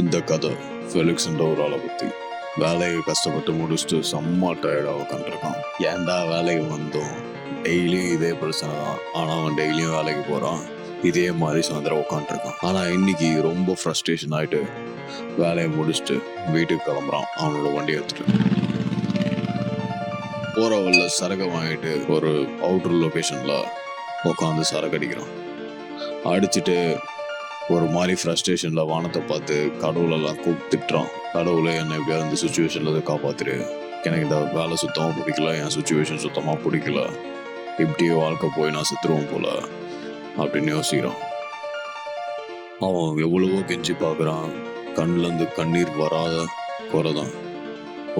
இந்த கதை ஃபெலிக்ஸ்ன்ற ஒரு ஆளை பற்றி. வேலையை கஷ்டப்பட்டு முடிச்சுட்டு செம்ம டயர்டாக உட்காந்துருக்கான். ஏன்டா வேலைக்கு வந்தோம், டெய்லியும் இதே பிரச்சனை தான். ஆனால் அவன் டெய்லியும் வேலைக்கு போகிறான், இதே மாதிரி சாயந்தரம் உட்காந்துருக்கான். ஆனால் இன்னைக்கு ரொம்ப ஃப்ரஸ்ட்ரேஷன் ஆகிட்டு வேலையை முடிச்சுட்டு வீட்டுக்கு கிளம்புறான். அவனோட வண்டியை எடுத்துட்டு போகிற வழில சரகை வாங்கிட்டு ஒரு அவுட்டர் லொக்கேஷனில் உட்காந்து சரக்கு அடிக்கிறான். அடிச்சுட்டு ஒரு மாதிரி ஃப்ரஸ்ட்ரேஷனில் வானத்தை பார்த்து கடவுளெல்லாம் கூப்பிட்டுறான். கடவுளை என்னை எப்படியாவது இந்த சுச்சுவேஷனில் காப்பாற்றிரு, எனக்கு இந்த வேலை சுத்தமாக பிடிக்கல, என் சுச்சுவேஷன் சுத்தமாக பிடிக்கல, இப்படியே வாழ்க்கை போய் நான் செத்துருவோம் போல அப்படின்னு யோசிக்கிறான். அவன் எவ்வளவோ கெஞ்சி பார்க்குறான், கண்ணிலேருந்து கண்ணீர் வராத குறைதான்.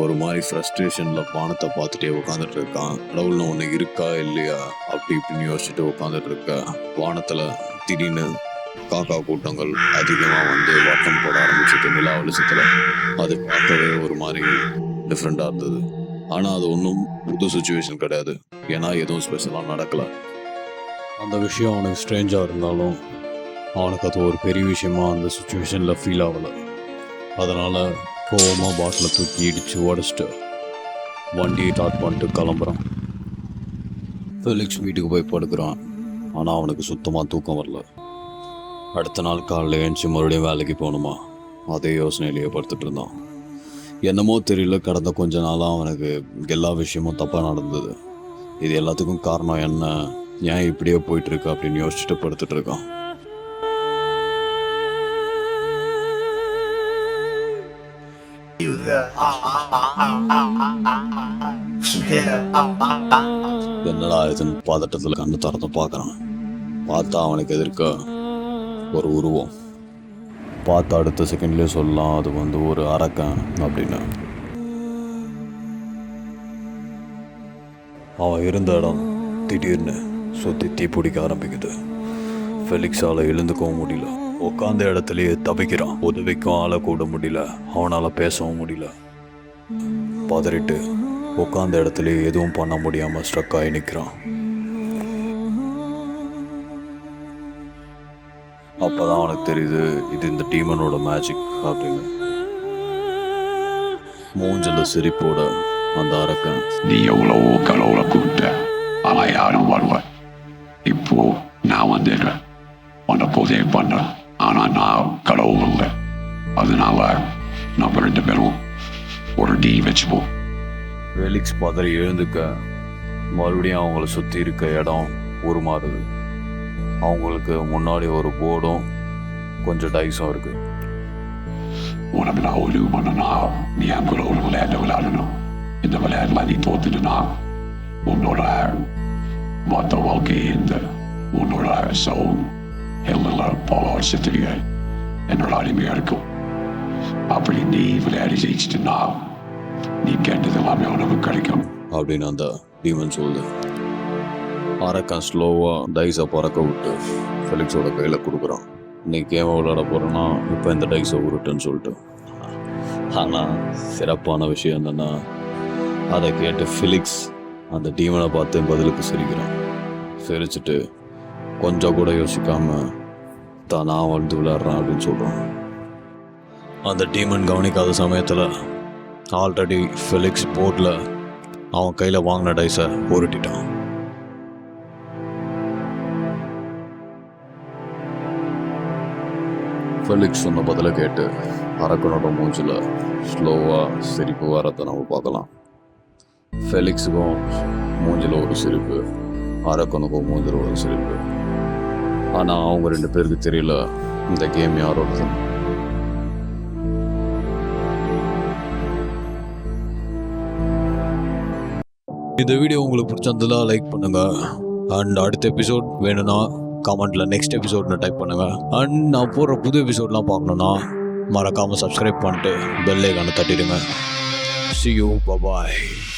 ஒரு மாதிரி ஃப்ரஸ்ட்ரேஷனில் வானத்தை பார்த்துட்டே உட்காந்துட்டு இருக்கான். கடவுள்னு ஒன்று இருக்கா இல்லையா அப்படி இப்படின்னு யோசிச்சுட்டு உட்காந்துட்டு இருக்க. வானத்தில் திடீர்னு காக்கா கூட்டங்கள் அதிகமாக வந்து வட்டம் போட ஆரம்பிச்சுட்டு நிலா வெளிச்சத்தில். அது பார்க்கவே ஒரு மாதிரி டிஃப்ரெண்டாக இருந்தது. ஆனால் அது ஒன்றும் புது சுச்சுவேஷன் கிடையாது, ஏன்னா எதுவும் ஸ்பெஷலாக நடக்கலை. அந்த விஷயம் அவனுக்கு ஸ்ட்ரேஞ்சாக இருந்தாலும் அவனுக்கு அது ஒரு பெரிய விஷயமா அந்த சுச்சுவேஷனில் ஃபீல் ஆகலை. அதனால் கோவமாக பாட்டில் தூக்கி இடித்து உடச்சிட்டு வண்டியை ஸ்டார்ட் பண்ணிட்டு கிளம்புறான். ஃபெலிக்ஸ் வீட்டுக்கு போய் படுக்கிறான். ஆனால் அவனுக்கு சுத்தமாக தூக்கம் வரல. அடுத்த நாள் காலையில் எழுந்துச்சி மறுபடியும் வேலைக்கு போகணுமா, அதே யோசனையிலேயே படுத்துட்டு இருந்தான். என்னமோ தெரியல, கடந்த கொஞ்ச நாளாக அவனுக்கு எல்லா விஷயமும் தப்பாக நடந்தது. இது எல்லாத்துக்கும் காரணம் என்ன, ஏன் இப்படியே போயிட்டுருக்கு அப்படின்னு யோசிச்சுட்டு படுத்துட்டு இருக்கான். என்னடா இதுன்னு பதட்டத்தில் கண்ணு திறந்து பார்க்குறான். பார்த்தா அவனுக்கு எதிர்க்க ஒரு உருவம். பார்த்து அடுத்த செகண்ட்லேயே சொல்லலாம் அது வந்து ஒரு அரக்கன் அப்படின்னு. அவன் இருந்த இடம் திடீர்னு சுற்றி தீ பிடிக்க ஆரம்பிக்குது. ஃபெலிக்ஸால் எழுந்துக்கவும் முடியல. உட்காந்த இடத்துலையே தவிக்கிறான். உதவிக்கும் ஆளை கூட முடியல, அவனால் பேசவும் முடியல. பதறிட்டு உட்காந்த இடத்துலையே எதுவும் பண்ண முடியாமல் ஸ்ட்ரக் ஆகி நிற்கிறான். அப்போதான் அவனுக்கு தெரியுது இது இந்த டீமனோட மேஜிக் அப்படின்னு. மூஞ்சல சிரிப்போட அந்த அரக்கன், நீ எவ்வளவோ கடவுளை கூப்பிட்ட, ஆனா யாரும் வரல. இப்போ நான் வந்துடுறேன், உன்னை போதே பண்றேன். ஆனா நான் கடவுள் இல்லை. அதனால நம்ம 2 பேரும் ஒரு டீ வச்சுப்போம். ஃபெலிக்ஸ் பதறி எழுந்துக்க மறுபடியும் அவங்கள சுற்றி இருக்க இடம் உருமாறுது. அவங்களுக்கு முன்னாடி ஒரு போர்டும் கொஞ்சம் டைஸும் இருக்கு. உனக்கு நான் ஒரு பண்ணனா, நீ என் கூட ஒரு விளையாட்டு விளையாடணும். இந்த விளையாட்டுல நீ தோத்துட்டுனா உன்னோட மொத்த வாழ்க்கை இந்த உன்னோட சவுண்ட் எல்லாம் பல வருஷத்துக்கு என்னோட அடிமையா இருக்கும். அப்படி நீ விளையாடி ஜெயிச்சிட்டுனா நீ கேட்டது எல்லாமே உனக்கு கிடைக்கும் அப்படின்னு அந்த டீமன் சொல்லுது. அரக்கன் ஸ்லோவாக டைஸை பறக்க விட்டு ஃபெலிக்ஸோட கையில் கொடுக்குறான். நீ கேமை விளையாட போகிறேன்னா இப்போ இந்த டைஸை உருட்டுன்னு சொல்லிட்டு. ஆனால் சிறப்பான விஷயம் என்னென்னா, அதை கேட்டு ஃபெலிக்ஸ் அந்த டீமனை பார்த்து பதிலுக்கு சிரிக்கிறான். சிரிச்சுட்டு கொஞ்சம் கூட யோசிக்காமல் தான் நான் வந்து விளையாடுறேன் அப்படின்னு சொல்கிறான். அந்த டீமன் கவனிக்காத சமயத்தில் ஆல்ரெடி ஃபெலிக்ஸ் போர்டில் அவன் கையில் வாங்கின டைஸை உருட்டிட்டான். ஃபெலிக்ஸ் சொன்ன பதிலை கேட்டு அரக்கனோட மூஞ்சில் ஸ்லோவாக சிரிப்பு வரத்தை நம்ம பார்க்கலாம். ஃபெலிக்ஸுக்கும் மூஞ்சில் ஒரு சிரிப்பு, அரக்கனுக்கும் மூஞ்சில் ஒரு சிரிப்பு. ஆனால் அவங்க 2 பேருக்கு தெரியல இந்த கேம் யாரோடது. இந்த வீடியோ உங்களுக்கு பிடிச்சிருந்ததா லைக் பண்ணுங்க. அண்ட் அடுத்த எபிசோட் வேணும்னா கமெண்ட்ல நெக்ஸ்ட் எபிசோட்னு டைப் பண்ணுங்க. அண்ட் நான் போடுற புது எபிசோட்லாம் பார்க்கணுன்னா மறக்காமல் சப்ஸ்கிரைப் பண்ணிட்டு பெல் ஐகானை தட்டிடுங்க. See you, bye bye.